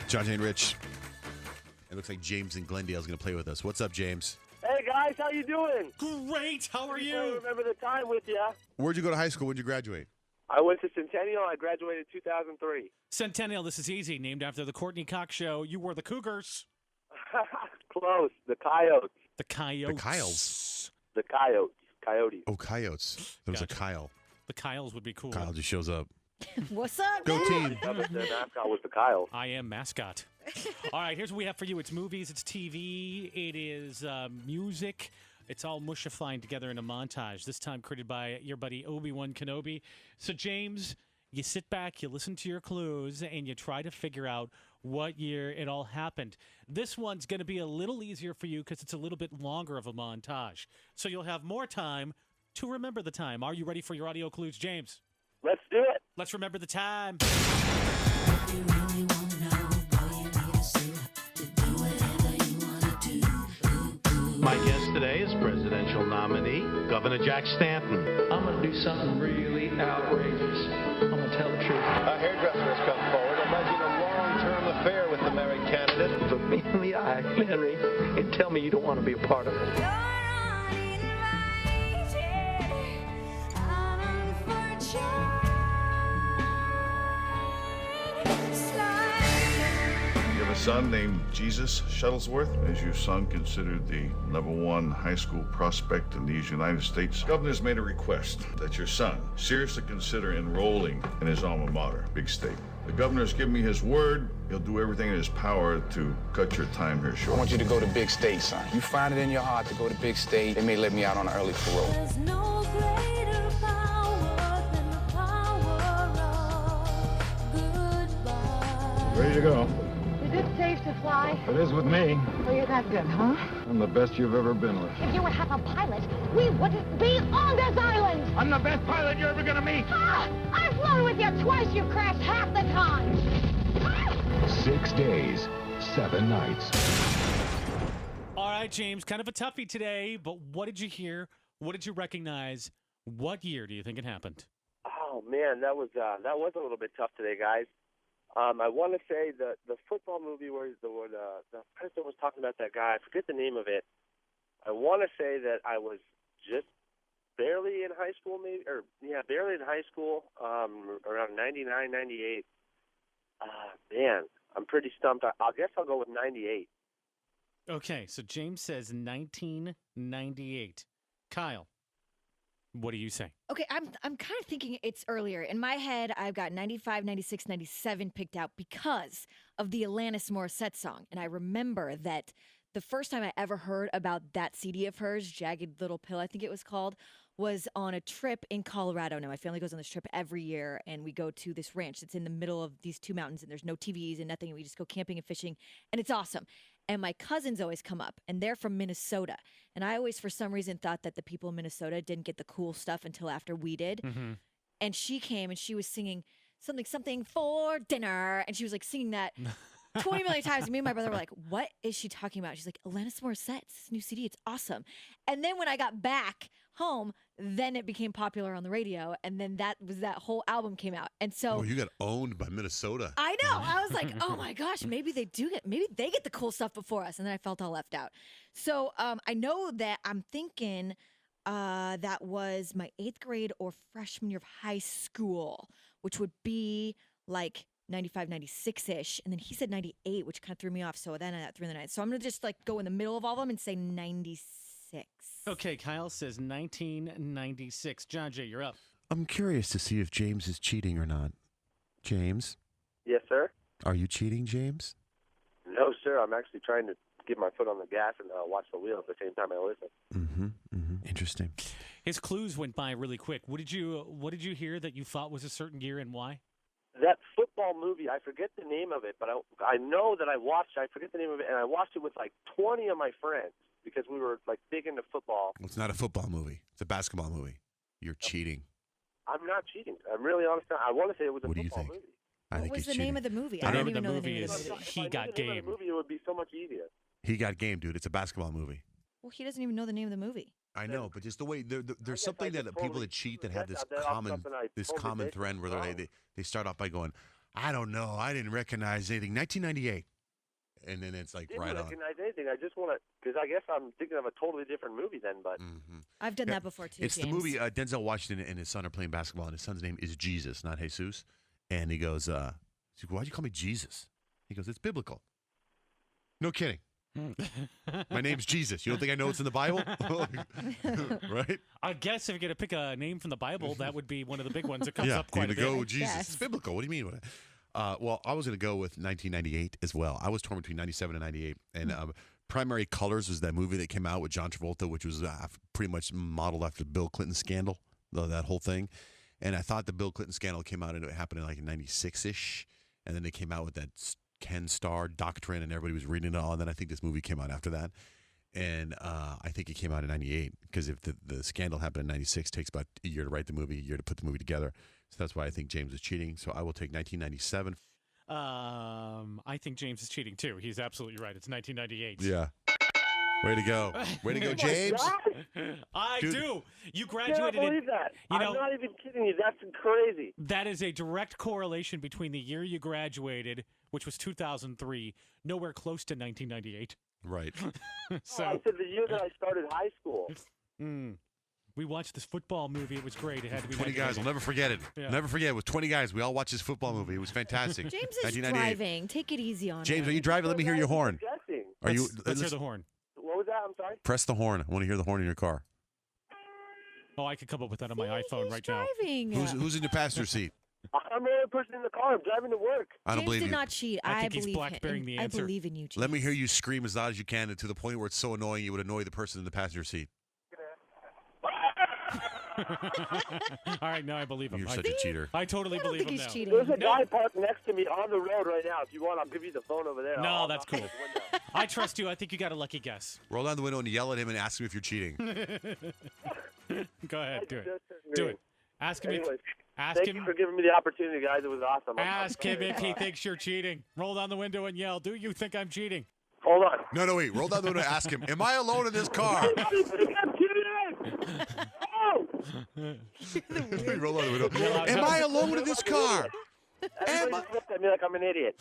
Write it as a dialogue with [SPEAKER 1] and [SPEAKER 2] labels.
[SPEAKER 1] Johnjay and Rich. It looks like James in Glendale is going to play with us. What's up, James?
[SPEAKER 2] Hey, guys. How you doing?
[SPEAKER 3] Great. How are
[SPEAKER 2] I
[SPEAKER 3] you?
[SPEAKER 2] remember the time with you.
[SPEAKER 1] Where'd you go to high school? When'd you graduate?
[SPEAKER 2] I went to Centennial. I graduated in 2003.
[SPEAKER 3] Centennial, this is easy. Named after the Courtney Cox Show. You were the Cougars.
[SPEAKER 2] Close. The Coyotes.
[SPEAKER 3] The Coyotes.
[SPEAKER 1] The Kyles.
[SPEAKER 2] The Coyotes. Coyotes.
[SPEAKER 1] Oh, Coyotes. There was
[SPEAKER 3] Gotcha.
[SPEAKER 1] a Kyle.
[SPEAKER 3] The Kyles would be cool.
[SPEAKER 1] Kyle just shows up.
[SPEAKER 4] What's up,
[SPEAKER 1] Go
[SPEAKER 4] man?
[SPEAKER 1] team.
[SPEAKER 2] Their mascot was the Kyle.
[SPEAKER 3] I am mascot. All right, here's what we have for you. It's movies, it's TV, it is music. It's all mushifying together in a montage, this time created by your buddy Obi-Wan Kenobi. So, James, you sit back, you listen to your clues, and you try to figure out what year it all happened. This one's going to be a little easier for you because it's a little bit longer of a montage. So you'll have more time to remember the time. Are you ready for your audio clues, James?
[SPEAKER 2] Let's do it.
[SPEAKER 3] Let's remember the time.
[SPEAKER 5] My guest today is presidential nominee, Governor Jack Stanton.
[SPEAKER 6] I'm going to do something really outrageous. I'm going to tell the truth.
[SPEAKER 5] A hairdresser has come forward alleging a long-term affair with the married candidate.
[SPEAKER 6] Look me in the eye, Henry, and tell me you don't want to be a part of it.
[SPEAKER 7] You have a son named Jesus Shuttlesworth. As your son considered the #1 high school prospect in these United States, the governor's made a request that your son seriously consider enrolling in his alma mater, Big State. The governor's given me his word. He'll do everything in his power to cut your time here short.
[SPEAKER 8] I want you to go to Big State, son. You find it in your heart to go to Big State, they may let me out on an early parole.
[SPEAKER 9] There's no greater power than the power of goodbye.
[SPEAKER 7] Ready to go.
[SPEAKER 10] Is it safe to fly?
[SPEAKER 7] It is with me.
[SPEAKER 10] Well, you're that good, huh?
[SPEAKER 7] I'm the best you've ever been with.
[SPEAKER 10] If you would have a pilot, we wouldn't be on this island!
[SPEAKER 7] I'm the best pilot you're ever gonna meet.
[SPEAKER 10] Ah! I've flown with you twice, you've crashed half the time! Ah!
[SPEAKER 11] 6 days, 7 nights.
[SPEAKER 3] All right, James, kind of a toughie today, but what did you hear? What did you recognize? What year do you think it happened?
[SPEAKER 2] Oh, man, that was a little bit tough today, guys. I want to say the football movie where the president was talking about that guy. I forget the name of it. I want to say that I was just barely in high school, barely in high school, around 99, 98. Man, I'm pretty stumped. I guess I'll go with 98.
[SPEAKER 3] Okay, so James says 1998. Kyle, what do you say?
[SPEAKER 4] Okay, I'm kind of thinking it's earlier. In my head, I've got 95, 96, 97 picked out because of the Alanis Morissette song. And I remember that the first time I ever heard about that CD of hers, Jagged Little Pill, I think it was called, was on a trip in Colorado. Now, my family goes on this trip every year, and we go to this ranch that's in the middle of these two mountains, and there's no TVs and nothing, and we just go camping and fishing, and it's awesome. And my cousins always come up, and they're from Minnesota. And I always, for some reason, thought that the people in Minnesota didn't get the cool stuff until after we did.
[SPEAKER 3] Mm-hmm.
[SPEAKER 4] And she came, and she was singing something for dinner, and she was like singing that 20 million times. And me and my brother were like, what is she talking about? She's like, Alanis Morissette, it's this new CD. It's awesome. And then when I got back home, then it became popular on the radio. And then that whole album came out. And so
[SPEAKER 1] you got owned by Minnesota.
[SPEAKER 4] I know. I was like, oh my gosh, maybe they get the cool stuff before us. And then I felt all left out. So I know that I'm thinking that was my 8th grade or freshman year of high school, which would be like 95, 96-ish. And then he said 98, which kind of threw me off. So then I threw in the 9. So I'm going to just like go in the middle of all of them and say 96.
[SPEAKER 3] Okay, Kyle says 1996. Johnjay, you're up.
[SPEAKER 1] I'm curious to see if James is cheating or not. James?
[SPEAKER 2] Yes, sir?
[SPEAKER 1] Are you cheating, James?
[SPEAKER 2] No, sir. I'm actually trying to get my foot on the gas and watch the wheel at the same time I listen.
[SPEAKER 1] Mm-hmm. Interesting.
[SPEAKER 3] His clues went by really quick. What did you hear that you thought was a certain year and why?
[SPEAKER 2] That football movie, I forget the name of it, but I know that I forget the name of it, and I watched it with like 20 of my friends because we were like big into football.
[SPEAKER 1] Well, it's not a football movie. It's a basketball movie. You're cheating.
[SPEAKER 2] I'm not cheating. I'm really honest. I want to say it was a
[SPEAKER 1] What do you
[SPEAKER 2] football
[SPEAKER 1] think?
[SPEAKER 2] movie.
[SPEAKER 4] What was the name of the movie?
[SPEAKER 3] The
[SPEAKER 4] I
[SPEAKER 3] name
[SPEAKER 4] don't
[SPEAKER 3] of
[SPEAKER 4] even
[SPEAKER 3] the
[SPEAKER 4] know
[SPEAKER 3] movie
[SPEAKER 4] the name of
[SPEAKER 3] is
[SPEAKER 4] the movie.
[SPEAKER 3] He Got Game.
[SPEAKER 2] The movie, it would be so much easier.
[SPEAKER 1] He Got Game, dude. It's a basketball movie.
[SPEAKER 4] Well, he doesn't even know the name of the movie.
[SPEAKER 1] I know, but just the way there's something that people that cheat that have this common thread where they start off by going, I don't know. I didn't recognize anything. 1998. And then it's like
[SPEAKER 2] Didn't
[SPEAKER 1] right on.
[SPEAKER 2] recognize anything. I just want to, because I guess I'm thinking of a totally different movie then. But
[SPEAKER 4] I've done that before too.
[SPEAKER 1] It's
[SPEAKER 4] James.
[SPEAKER 1] the movie Denzel Washington and his son are playing basketball, and his son's name is Jesus, not Jesus. And he goes, he's like, why'd you call me Jesus? He goes, it's biblical. No kidding. My name's Jesus. You don't think I know it's in the Bible? Right?
[SPEAKER 3] I guess if you're going to pick a name from the Bible, that would be one of the big ones that comes up quite a bit.
[SPEAKER 1] You're going to go Jesus. It's biblical. What do you mean? Well, I was going to go with 1998 as well. I was torn between 97 and 98. And Primary Colors was that movie that came out with John Travolta, which was pretty much modeled after the Bill Clinton scandal, that whole thing. And I thought the Bill Clinton scandal came out and it happened in like 96-ish. And then they came out with that Ken Starr doctrine and everybody was reading it all. And then I think this movie came out after that. And I think it came out in 98 because if the scandal happened in 96, it takes about a year to write the movie, a year to put the movie together. So that's why I think James is cheating. So I will take 1997.
[SPEAKER 3] I think James is cheating too. He's absolutely right. It's 1998.
[SPEAKER 1] Yeah. Way to go. Way to go, James.
[SPEAKER 3] I do. You
[SPEAKER 2] I
[SPEAKER 3] graduated
[SPEAKER 2] can't believe that. I'm not even kidding you. That's crazy.
[SPEAKER 3] That is a direct correlation between the year you graduated, which was 2003, nowhere close to 1998.
[SPEAKER 1] Right.
[SPEAKER 3] So
[SPEAKER 2] I said the year that I started high school.
[SPEAKER 3] We watched this football movie. It was great. It had to be
[SPEAKER 1] 20 guys. I'll never forget it.
[SPEAKER 3] Yeah.
[SPEAKER 1] Never forget it. With 20 guys, we all watched this football movie. It was fantastic.
[SPEAKER 4] James is driving. Take it easy on
[SPEAKER 1] James,
[SPEAKER 4] him.
[SPEAKER 1] are you driving? Let me hear your horn. Are you?
[SPEAKER 3] Let's hear the horn.
[SPEAKER 2] What was that? I'm sorry?
[SPEAKER 1] Press the horn. I want to hear the horn in your car.
[SPEAKER 3] Oh, I could come up with that on my iPhone right
[SPEAKER 4] driving.
[SPEAKER 3] now.
[SPEAKER 1] Who's in the passenger seat?
[SPEAKER 2] I'm the only person in the car. I'm driving to work.
[SPEAKER 1] I don't
[SPEAKER 4] James
[SPEAKER 1] believe
[SPEAKER 4] did
[SPEAKER 1] you.
[SPEAKER 4] not cheat.
[SPEAKER 3] I
[SPEAKER 4] I
[SPEAKER 3] think he's
[SPEAKER 4] believe
[SPEAKER 3] blackberrying
[SPEAKER 4] him.
[SPEAKER 3] the
[SPEAKER 4] I
[SPEAKER 3] answer.
[SPEAKER 4] believe in you, James.
[SPEAKER 1] Let me hear you scream as loud as you can to the point where it's so annoying it would annoy the person in the passenger seat.
[SPEAKER 3] All right, now I believe him.
[SPEAKER 1] You're such a cheater.
[SPEAKER 3] I totally believe him
[SPEAKER 4] he's
[SPEAKER 3] now.
[SPEAKER 4] cheating.
[SPEAKER 2] There's a guy parked next to me on the road right now. If you want, I'll give you the phone over there.
[SPEAKER 3] No,
[SPEAKER 2] I'll
[SPEAKER 3] that's
[SPEAKER 2] knock on
[SPEAKER 3] cool.
[SPEAKER 2] his window.
[SPEAKER 3] I trust you. I think you got a lucky guess.
[SPEAKER 1] Roll down the window and yell at him and ask him if you're cheating.
[SPEAKER 3] Go ahead, do it. Do it. Ask him.
[SPEAKER 2] Anyways,
[SPEAKER 3] Ask
[SPEAKER 2] thank
[SPEAKER 3] him.
[SPEAKER 2] you for giving me the opportunity, guys. It was awesome.
[SPEAKER 3] Ask him if he thinks you're cheating. Roll down the window and yell, "Do you think I'm cheating?"
[SPEAKER 2] Hold on.
[SPEAKER 1] No, wait. Roll down the window and ask him, am I alone in this car?
[SPEAKER 2] I'm cheating! Oh!
[SPEAKER 1] Roll down the window. Am I alone in this car?
[SPEAKER 2] Everybody just looked at me like I'm an idiot.